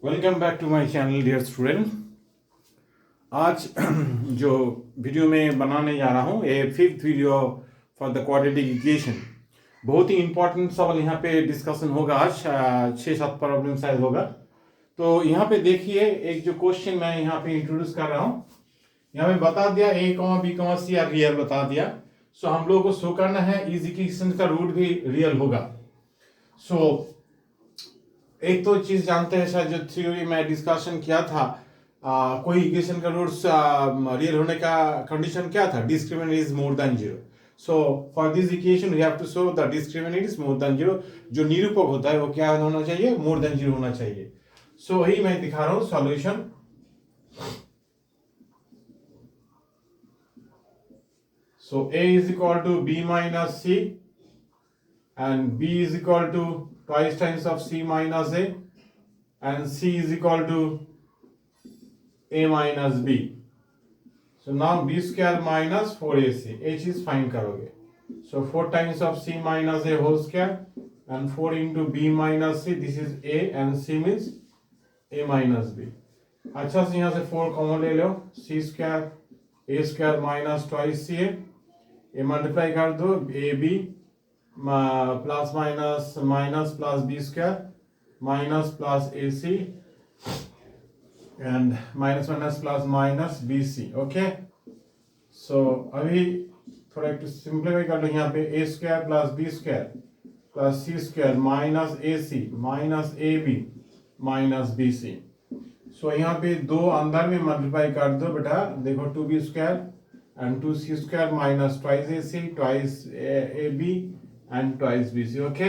Welcome back to my channel dear student. आज जो video में बनाने जा रहा हूँ ये fifth video for the quadratic equation. बहुत ही इंपॉर्टेंट सवाल यहाँ पे डिस्कशन होगा। आज 6-7 प्रॉब्लम शायद होगा। तो यहाँ पे देखिए एक जो क्वेश्चन मैं यहाँ पे इंट्रोड्यूस कर रहा हूँ, यहाँ पे बता दिया a, b, c या रियल बता दिया। सो हम लोग को शो करना है इस इक्वेशन का रूट भी रियल होगा। सो एक तो चीज जानते हैं शायद, जो थ्योरी में डिस्कशन किया था, कोई इक्वेशन का रूट्स रियल होने का कंडीशन क्या था? Discriminant is more than zero. So for this equation we have to show the discriminant is more than zero. जो निरूपक होता है वो क्या होना चाहिए? मोर देन जीरो होना चाहिए। सो वही मैं दिखा रहा हूं solution. So a is equal to b minus c and b is equal to twice times of c minus a and c is equal to a minus b. So now b square minus 4ac, h is find करोगे. So 4 times of c minus a whole square and 4 into b minus c, this is a and c means a minus b. अच्छा से यहाँ से 4 common ले लो, c square a square minus twice c a, ये multiply कर दो A B plus minus minus plus B square minus plus A C and minus minus plus minus B C. Okay, so अभी थोड़ा एक simplify कर लो। यहाँ पे A square plus B square plus C square minus A C minus A B minus B C. So यहाँ पे दो अंदर में मल्टीप्लाई कर दो बेटा। देखो 2b square and 2c square minus twice ac twice ab and twice bc। Okay,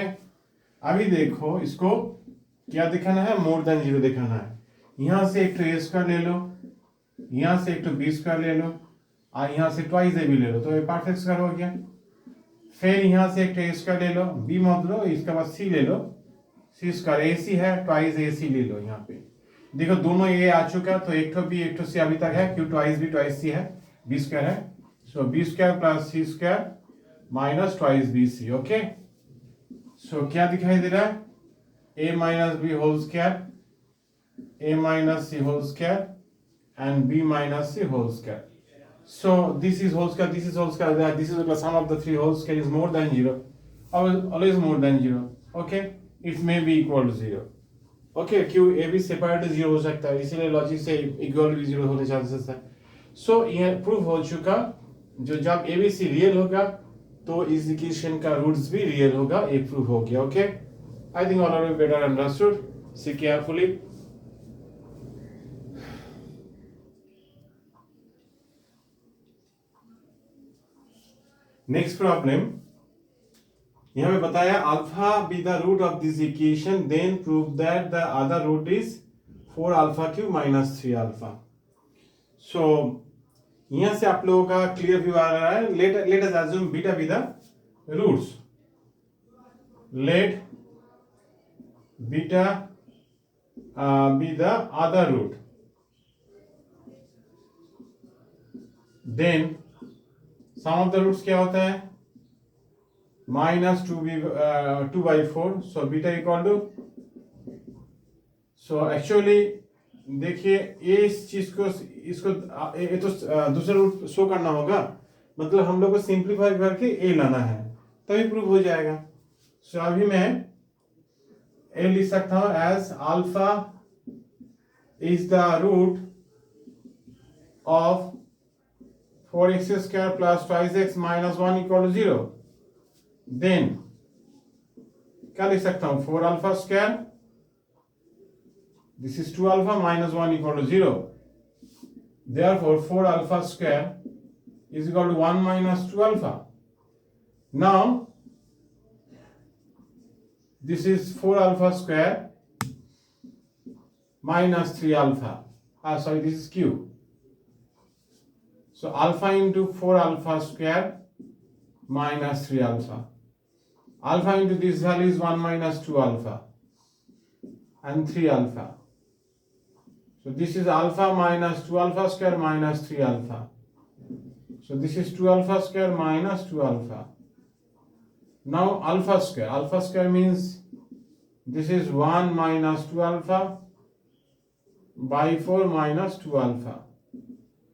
अभी देखो इसको क्या दिखाना है? मोर देन जीरो दिखाना है। यहां से एक तो a स्क्वायर ले लो, यहां से एक तो b स्क्वायर ले लो और यहां से ट्वाइस ab ले लो, तो ये परफेक्ट स्क्वायर हो गया। फिर यहां से एक तो a स्क्वायर ले लो, b मत लो, इसके बाद c ले लो, c स्क्वायर ac है, ट्वाइस ac ले लो। यहाँ पे देखो दोनों a आ चुका, तो एक तो b एक तो c अभी तक है, क्यों ट्वाइस b ट्वाइस c है, बी स्क्वायर है। So B square plus C square minus twice B C. Okay, so क्या दिखाई दे रहा है? A minus B whole square, A minus C whole square and B minus C whole square. So this is whole square, this is whole square, this is the sum of the three whole square is more than zero, always more than zero. Okay, it may be equal to zero. Okay, क्यों a B separate zero हो सकता है, इसीलिए logic से equal भी zero होने chances है। सो ये प्रूव हो चुका, जो जब एबीसी रियल होगा तो इस इक्वेशन का रूट्स भी रियल होगा, ये प्रूव हो गया। Okay, I think all are you better understood, see carefully. Next problem यहां पे बताया alpha be the root of this equation then prove that the other root is 4 alpha cube minus 3 alpha. So यहां से आप लोगों का clear view आ रहा है। Let us assume beta be the roots, let beta be the other root, then sum of the roots क्या होता है? Minus 2/4। So beta equal to, so actually देखिए ये इस चीज को इसको ये तो दूसरा रूट शो करना होगा, मतलब हम लोग को सिंप्लीफाई करके ए लाना है तभी प्रूव हो जाएगा। सो अभी मैं ए लिख सकता हूं as alpha is the root of 4x square plus 2x minus 1 equal to 0। Then क्या लिख सकता हूं? 4 alpha square, this is 2 alpha minus 1 equal to 0. Therefore 4 alpha square is equal to 1 minus 2 alpha. Now this is 4 alpha square minus 3 alpha. Sorry, this is q. So alpha into 4 alpha square minus 3 alpha. Alpha into this value is 1 minus 2 alpha and 3 alpha. So this is alpha minus 2 alpha square minus 3 alpha. So this is 2 alpha square minus 2 alpha. Now alpha square means this is 1 minus 2 alpha by 4 minus 2 alpha.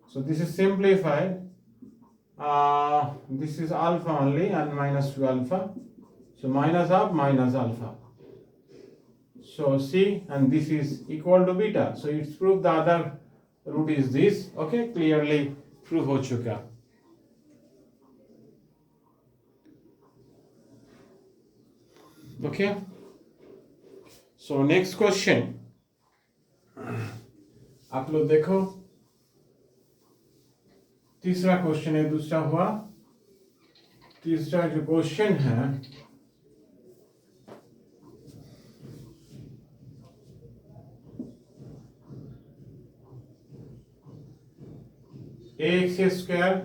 So this is simplified. This is alpha only and minus 2 alpha. So minus half minus alpha. So C, and this is equal to beta. So it's proved the other root is this. Okay, clearly prove हो चुका. Okay. So next question. आप लोग देखो, तीसरा question है, दूसरा हुआ, तीसरा जो क्वेश्चन है, ax square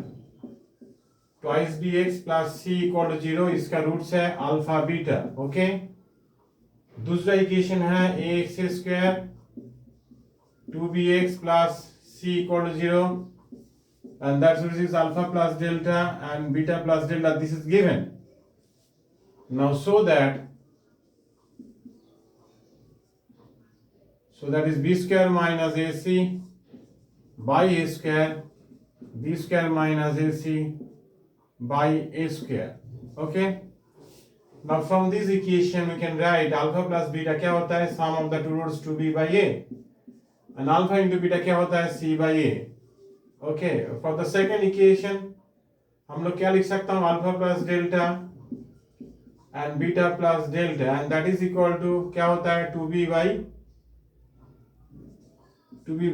twice bx plus c equal to 0, इसका रूट्स है अल्फा बीटा. ओके. दूसरा इक्वेशन है ax square 2bx plus c equal to 0 and that source is alpha plus delta and beta plus delta. This is given. Now so that is b square minus ac by a square, b square minus ac by a square. Okay. Now from this equation we can write alpha plus beta क्या होता है, sum of the two roots 2b by a, and alpha into beta क्या होता है, c by a. Okay. For the second equation हम लोग क्या लिख सकता हूँ, alpha plus delta and beta plus delta, and that is equal to क्या होता है, 2b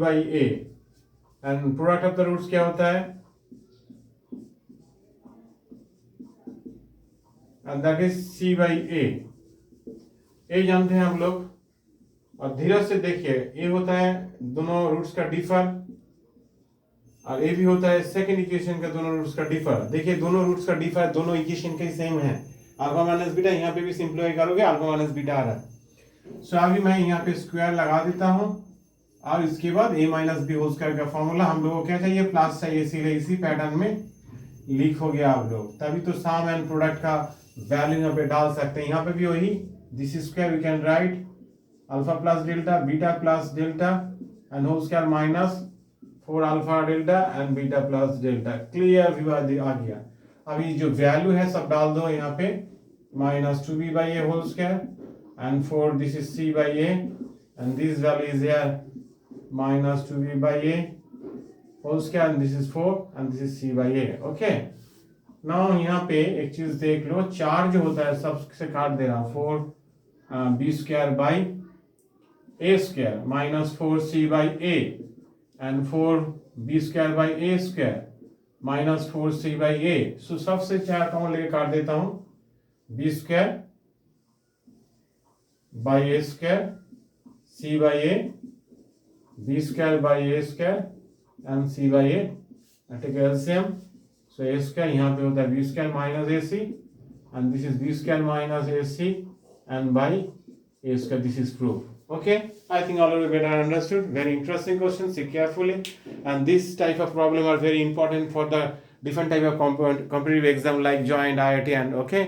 by a, and product of the roots क्या होता है, and that is c by a. ए जानते हैं हम लोग, और धीरे से देखिए, ए होता है दोनों रूट्स का डिफर, और ये भी होता है सेकंड इक्वेशन का दोनों रूट्स का डिफर. देखिए दोनों रूट्स का डिफर दोनों इक्वेशन के सेम है. अल्फा माइनस बीटा यहाँ पे भी सिंप्लीफाई करोगे, अल्फा माइनस बीटा आ रहा है. सो अभी मैं यहाँ पे स्क्वायर लगा देता हूँ, और इसके बाद a minus B whole square का फॉर्मूला हम लोगों को क्या चाहिए, प्लस चाहिए, इसीलिए इसी पैटर्न में लिखोगे आप लोग. तभी तो सम एंड प्रोडक्ट का वैल्यू यहाँ पे डाल सकते हैं. यहाँ पे भी वही, this square we can write alpha plus delta beta plus delta and whole square minus 4 alpha delta and beta plus delta. Clear view आ गया. अभी जो वैल्यू है सब डाल दो यहाँ पे, minus 2b by a whole square and 4 this is c by a and this value is here minus 2b by a whole square and this is 4 and this is c by a. Okay. Now यहाँ पे एक चीज देख लो, चार जो होता है सबसे काट दे रहा हूँ, 4b square by a square minus 4c by a and 4b square by a square minus 4c by a. सो सबसे चार कॉमन लेके काट देता हूं, b square by a square c by a, b square by a square and c by a. take LCM. so a square यहाँ पे होता है b square minus ac and this is b square minus ac and by a square. This is proof. Okay, I think all of you better understood. Very interesting question. See carefully, and this type of problem are very important for the different type of competitive exam like joint IIT and okay.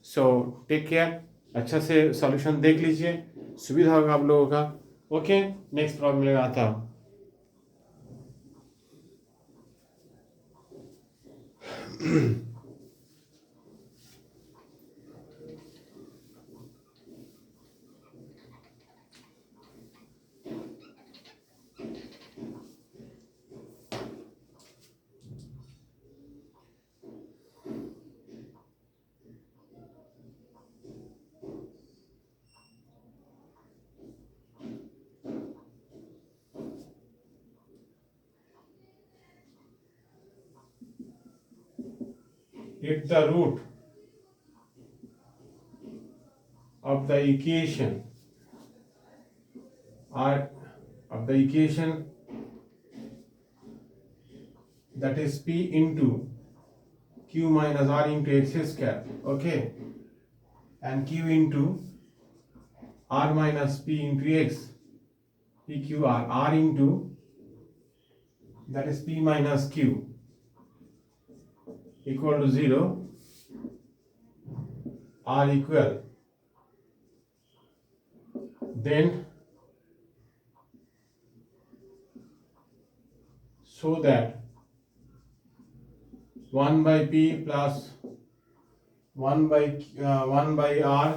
So take care. अच्छा से solution देख लीजिए, सुविधा होगा आप लोगों का. Okay, next problem में आता हूँ. If the root of the equation that is p into q minus r into x square, okay, and q into r minus p into x, p q r into that is p minus q equal to 0, are equal, then so that 1 by p plus 1 by r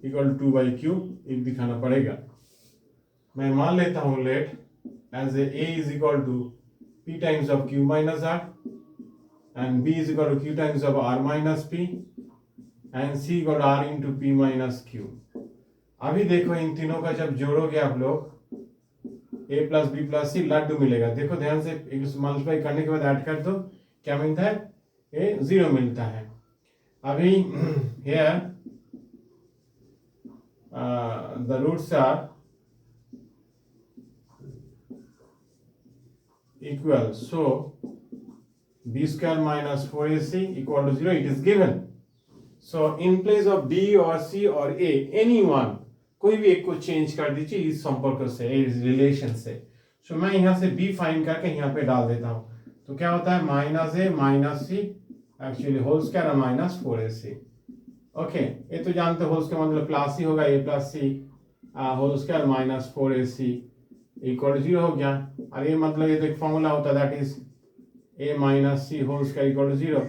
equal 2 by q एक दिखाना पड़ेगा। मैं मान लेता हूँ let as a is equal to p times of q minus r and b is equal to q times of r minus p and c equal to r into p minus q। अभी देखो इन तीनों का जब जोड़ोगे आप लोग a plus B plus सी लड्डू मिलेगा। देखो ध्यान से मल्टीप्लाई करने के बाद ऐड कर दो, क्या मिलता है? ए 0 मिलता है। अभी here the roots are equal, so b square minus 4ac equal to 0, it is given. So in place of b or c or a, anyone, कोई भी एक को चेंज कर दीजिए इस संपर्क से, इस रिलेशन से। सो मैं यहाँ से b फाइंड करके यहाँ पे डाल देता हूँ, तो क्या होता है? Minus a minus c actually whole square और माइनस 4ac। ओके, ये तो जानते हो होल स्क्वायर मतलब प्लस सी होगा, a plus c whole square minus 4ac equal 0 हो गया। और ये मतलब ये तो एक फॉर्मूला होता है, that is a minus C whole square equal to 0।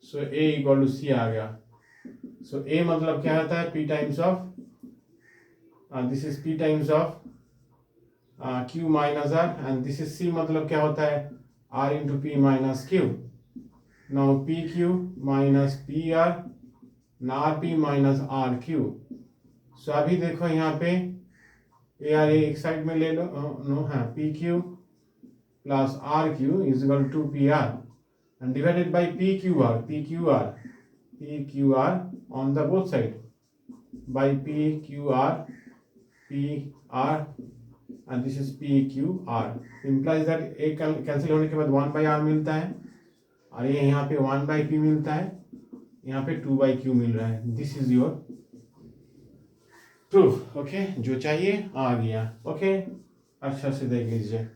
So a equal to C आ गया। सो a मतलब क्या होता है? p times of this is p times of q minus r and this is c मतलब क्या होता है? r into p minus q। Now pq minus pr rp minus rq। So अभी देखो यहाँ पे यार ये एक साइड में ले लो, नो हाँ, pq plus rq is equal to pr and divided by pqr on the both side by pqr and this is pqr implies that a cancel होने के बाद 1 by r मिलता है और ये यहाँ पे 1 by p मिलता है, यहाँ पे 2 by q मिल रहा है। This is your proof. Okay, जो चाहिए आ गया। ओके, अच्छा से देख लीजिए।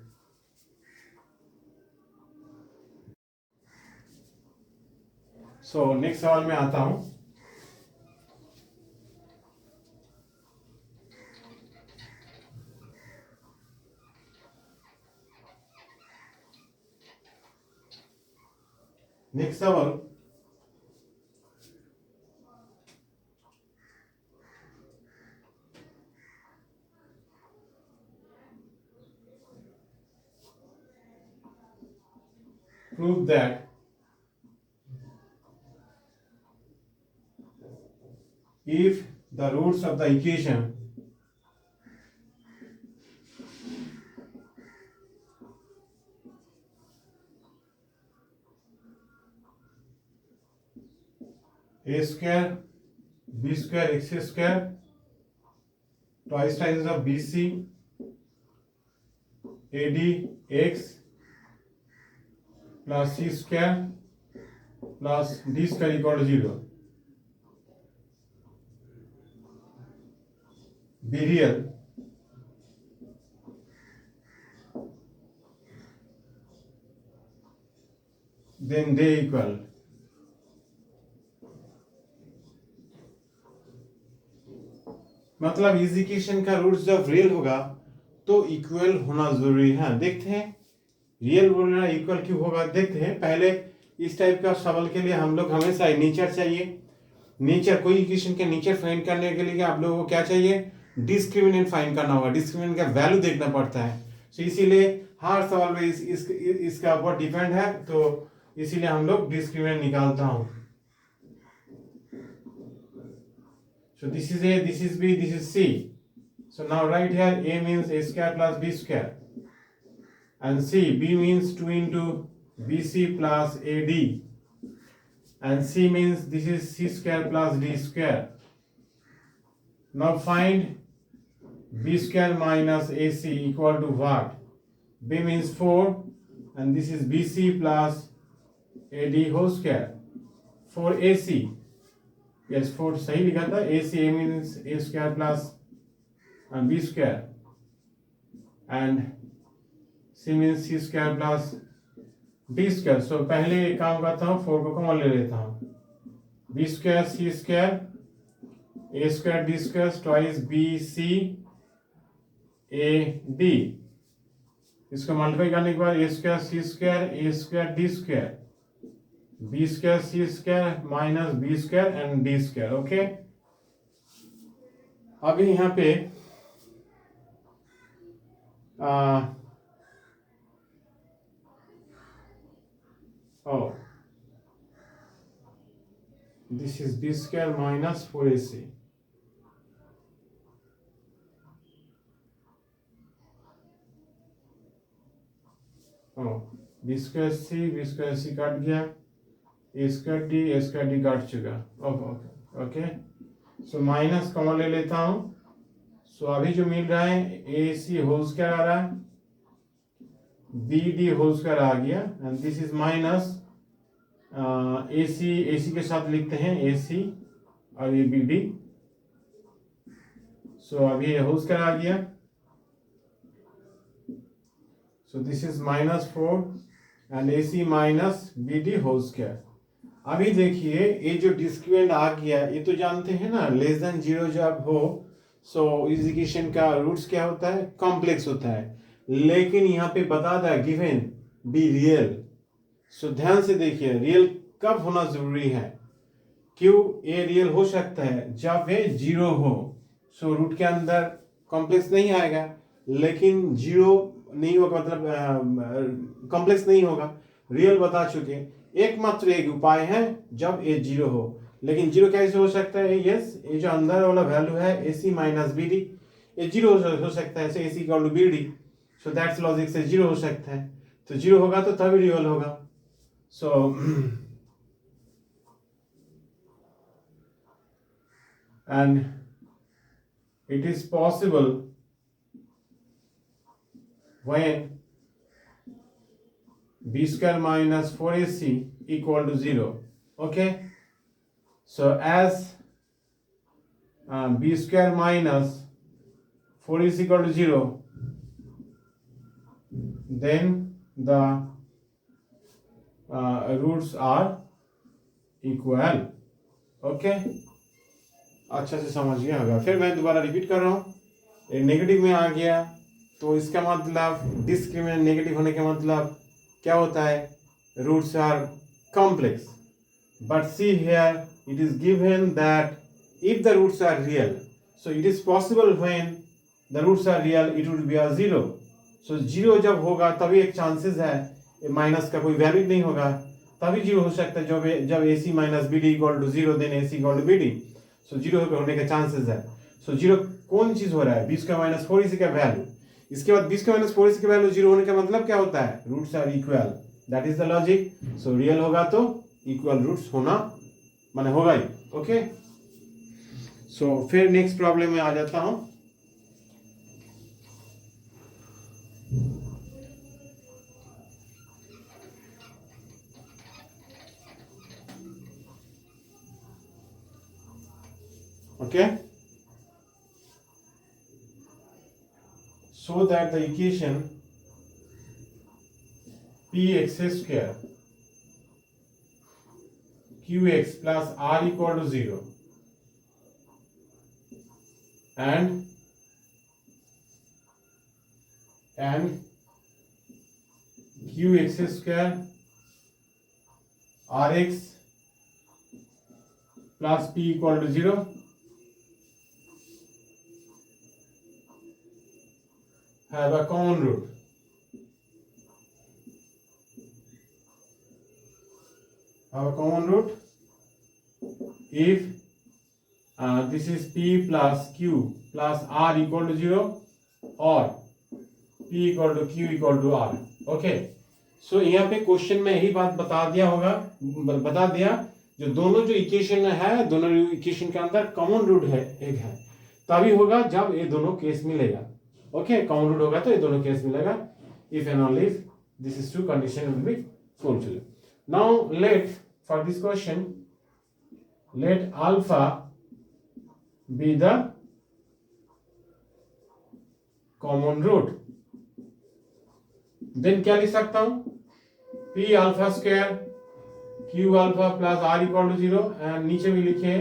सो नेक्स्ट सवाल में आता हूं। नेक्स्ट सवाल, prove that if the roots of the equation a square b square x square twice times of bc ad x plus c square plus d square equal to 0 be real, then they equal। मतलब इस equation का root जब real होगा तो equal होना जरूरी है। देखते हैं रियल बोलना इक्वल क्यों होगा, देखते हैं। पहले इस टाइप का सवाल के लिए हम लोग हमेशा नेचर चाहिए। नेचर, कोई इक्वेशन के नेचर फाइंड करने के लिए आप लोगों को क्या चाहिए? डिस्क्रिमिनेंट फाइंड करना होगा, डिस्क्रिमिनेंट का वैल्यू देखना पड़ता है। तो इसीलिए हर सवाल में इसका ऊपर डिपेंड है, तो इसीलिए हम लोग डिस्क्रिमिनेंट निकालता हूं। So this is A, this is B, this is C. So now right here A means A square plus B square and C, B means 2 into BC plus AD and C means this is C square plus D square. Now find B square minus AC equal to what? B means 4 and this is BC plus AD whole square। 4AC, yes 4 सही लिखा था। AC means A square plus B square and C means C square plus D square। so पहले एक काम करता हूँ, 4 को common ले लेता हूँ। B square C square A square D square twice BC AD इसको मल्टीप्लाई करने के बाद A square C square A square D square B square C square minus B square and D square. Okay, अभी यहाँ पे this is B square minus 4ac B square C काट गया, A square D काट चुका। Okay okay, so minus common ले लेता हूं। सो अभी जो मिल रहा है ए सी होल स्क्वायर आ रहा है, बी डी होल स्क्वायर आ गया and this is minus A सी के साथ लिखते हैं ए सी और ये बी डी। सो अभी ये होल स्क्वायर आ गया, so this is minus 4 and AC minus BD whole square। अभी देखिए ये जो डिस्क्रिमिनेंट आ गया, ये तो जानते हैं ना लेस देन 0 जब हो सो इस इक्वेशन का रूट्स क्या होता है, कॉम्प्लेक्स होता है। लेकिन यहाँ पे बता था गिवन बी रियल। सो ध्यान से देखिए रियल कब होना जरूरी है, क्यों ये रियल हो सकता है जब ये 0 हो। सो रूट के अंदर कॉम्प्लेक्स नहीं आएगा, लेकिन 0 नहीं होगा मतलब कॉम्प्लेक्स नहीं होगा। रियल बता चुके, एकमात्र एक उपाय है जब ए 0 हो। लेकिन 0 कैसे हो सकता है, यस ये जो अंदर वाला वैल्यू है A C minus B D, ये 0 हो सकता है, A C equal to B D. So that's logic से 0 हो सकता है, तो 0 होगा तो तभी रियल होगा। So and it is possible when b square minus 4ac equal to 0. Okay, so as b square minus 4ac equal to 0, then the roots are equal. Okay, अच्छा से समझ गया होगा। फिर मैं दोबारा रिपीट कर रहा हूँ, ये नेगेटिव में आ गया तो इसका मतलब डिस्क्रिमिनेंट नेगेटिव होने का मतलब क्या होता है, roots are complex. But see here it is given that if the roots are real, so it is possible when the roots are real it would be a 0। सो 0 जब होगा तभी एक चांसेस है माइनस का कोई वैल्यू नहीं होगा, तभी 0 हो सकता है जब A C minus B D equal to 0 then A C equal to B D. So 0 होने का चांसेस है। सो 0 कौन चीज हो रहा है, 20 का माइनस 4 इसी का वैल्यू। इसके बाद 20 का माइनस 4 इसी का वैल्यू 0 होने का मतलब क्या होता है, roots are equal, that is the logic. So real होगा तो इक्वल रूट्स होना माने होगा ही। ओके, सो फिर नेक्स्ट प्रॉब्लम में आ जाता हूं। Okay, so that the equation px square qx plus r equal to 0 and qx square rx plus p equal to 0 have a common root. Have a common root if this is p plus q plus r equal to 0 or p equal to q equal to r. Okay, so यहाँ पे question में यही बात बता दिया जो दोनों जो इक्वेशन है, दोनों इक्वेशन के अंदर कॉमन रूट है एक है, तभी होगा जब ये दोनों केस मिलेगा। ओके, कॉमन रूट होगा तो ये दोनों केस मिलेगा। If and only if this is to condition will be fulfilled. Now let for this question let alpha be the common root, then क्या लिख सकता हूं, p alpha square q alpha plus r equal to 0 and नीचे भी लिखे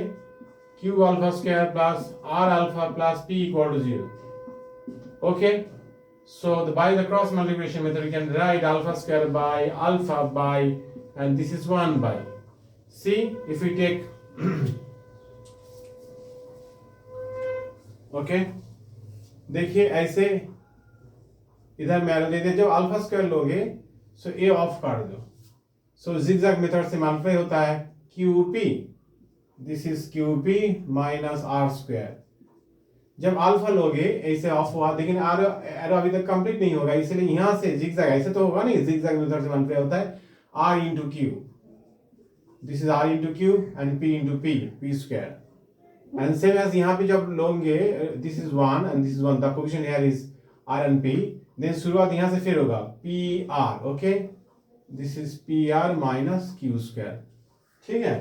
q alpha square plus r alpha plus p equal to 0। Okay, So by the cross multiplication method, we can write alpha square by alpha by, and this is 1 by. See, if we take okay देखिए ऐसे इधर मैं arrow दे दिया, जब alpha square लोगे सो ए off कर दो, so zigzag method से मल्टीप्लाई होता है q p, this is q p minus r square. जब अल्फा लोगे ऐसे ऑफ हुआ, लेकिन एरो अभी तक कंप्लीट नहीं होगा, इसलिए यहां से जिगजैग ऐसे तो होगा नहीं, जिगजैग मेथड से मल्टीप्लाई होता है r into q, this is r into q and p into p, p square. And same as यहाँ पे जब लोगे, this is 1 and this is 1, the position here is R and P, then शुरुआत यहाँ से फिर होगा PR, okay, this is PR minus Q square, ठीक है,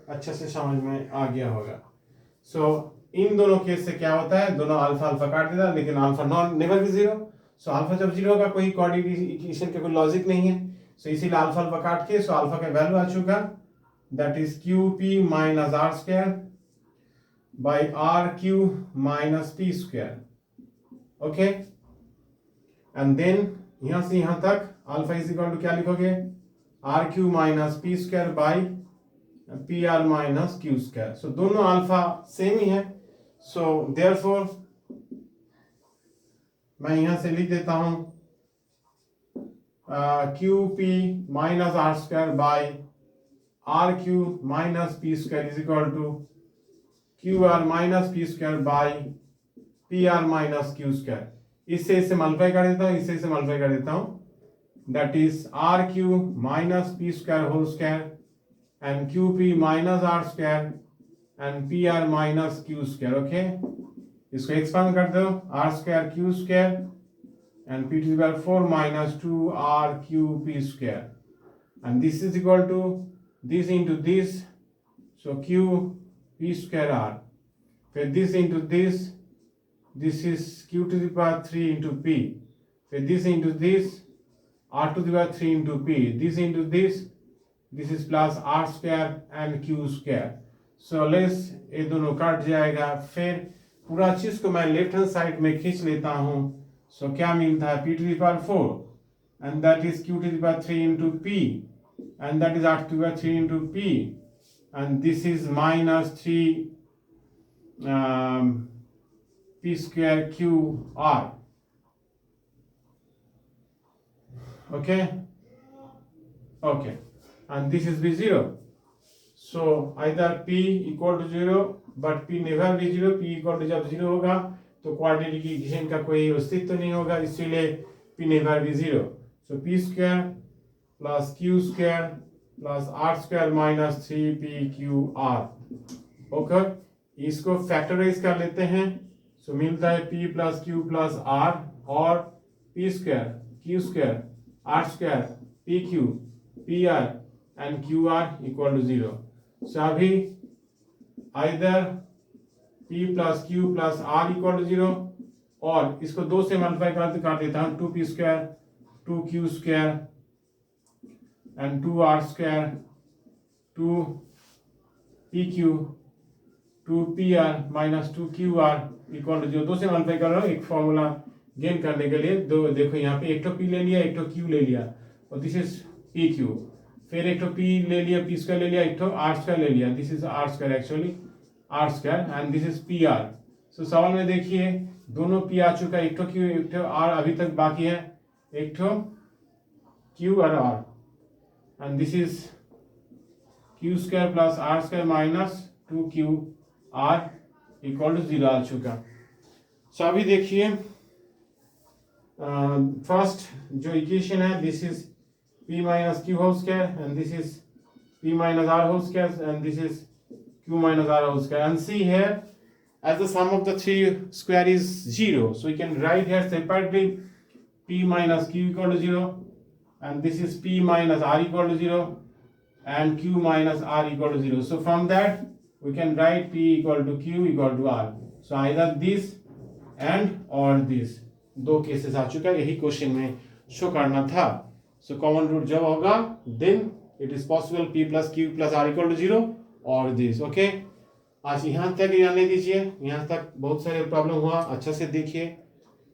अच्छे से समझ में आ गया होगा। So इन दोनों केस से क्या होता है, दोनों अल्फा अल्फा काट देता, लेकिन alpha non never be zero, so alpha जब जीरो होगा कोई कोऑर्डिनेट इक्वेशन का कोई लॉजिक नहीं है, सो इसीलिए अल्फा अल्फा काट के सो अल्फा का वैल्यू आ चुका, that is QP minus R square by RQ minus P square, okay, and then यहाँ से यहाँ तक अल्फा इज इक्वल टू क्या लिखोगे, RQ minus P square by PR minus Q square, so दोनों alpha same ही है, so therefore मैं यहाँ से लिख देता हूँ QP minus R square by RQ minus P square is equal to QR minus P square by PR minus Q square, इससे इसे मल्टीप्लाई कर देता हूँ, इससे इसे मल्टीप्लाई कर देता हूँ, that is RQ minus P square whole square and QP minus R square and PR minus Q square, okay, इसको एक्सपांड कर दो, R square Q square and P to the power 4 minus 2 RQP square, and this is equal to this into this, so Q P square R, फिर this into this, this is Q to the power 3 into P, फिर this into this, R to the power 3 into P, this into this is plus R square and Q square, so let's ये दोनों काट जाएगा, फिर पूरा चीज को मैं लेफ्ट हैंड साइड में खींच लेता हूँ, so क्या मिलता है P to the power 4 and that is Q to the power 3 into P and that is R to the power 3 into P, and this is minus 3 P square QR, okay, okay, and this is be 0, so either P equal to 0 but P never be 0, P equal to जब 0 होगा तो quadratic equation का कोई अस्तित्व नहीं होगा, इसलिए P never be 0, so P square plus Q square plus R square minus 3PQR, okay, इसको फैक्टराइज कर लेते हैं, सो मिलता है P plus Q plus R और P square Q square R square PQ PR and QR equal to 0, so अभी either P plus Q plus R equal to 0 और इसको 2 से मल्टीप्लाई करके काट देता हूँ, 2P square 2Q square and 2R square 2PQ 2PR minus 2QR equal to 0, 2 से multiply कर रहा हूँ एक फॉर्मूला गेन करने के लिए, दो देखो यहाँ पे एक तो P ले लिया, एक तो Q ले लिया, और दिस इज PQ, फिर एक तो P ले लिया, P स्क्वायर ले लिया, एक तो R स्क्वायर ले लिया, this is R square actually R square and this is PR, सो सवाल में देखिए दोनों P आ चुका है, एक तो Q एक तो R अभी तक बाकी है, एक तो Q और R, and this is Q square plus R square minus 2QR equal to 0 आ चुका। सो अभी देखिए फर्स्ट जो इक्वेशन है, this is P minus Q whole square and this is P minus R whole square and this is Q minus R whole square, and see here as the sum of the three square is 0, so we can write here separately P minus Q equal to 0 and this is P minus R equal to 0 and Q minus R equal to 0, so from that we can write P equal to Q equal to R, so either this and or this, दो cases आ चुका है, यही question में show करना था, so common root जब होगा then it is possible P plus Q plus R equal to 0 और दिस, ओके, आज यहाँ तक जाने दीजिए, यहाँ तक बहुत सारे प्रॉब्लम हुआ, अच्छा से देखिए,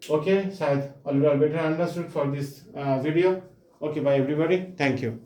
Okay, शायद a little better understood for this video. Okay, bye everybody. Thank you.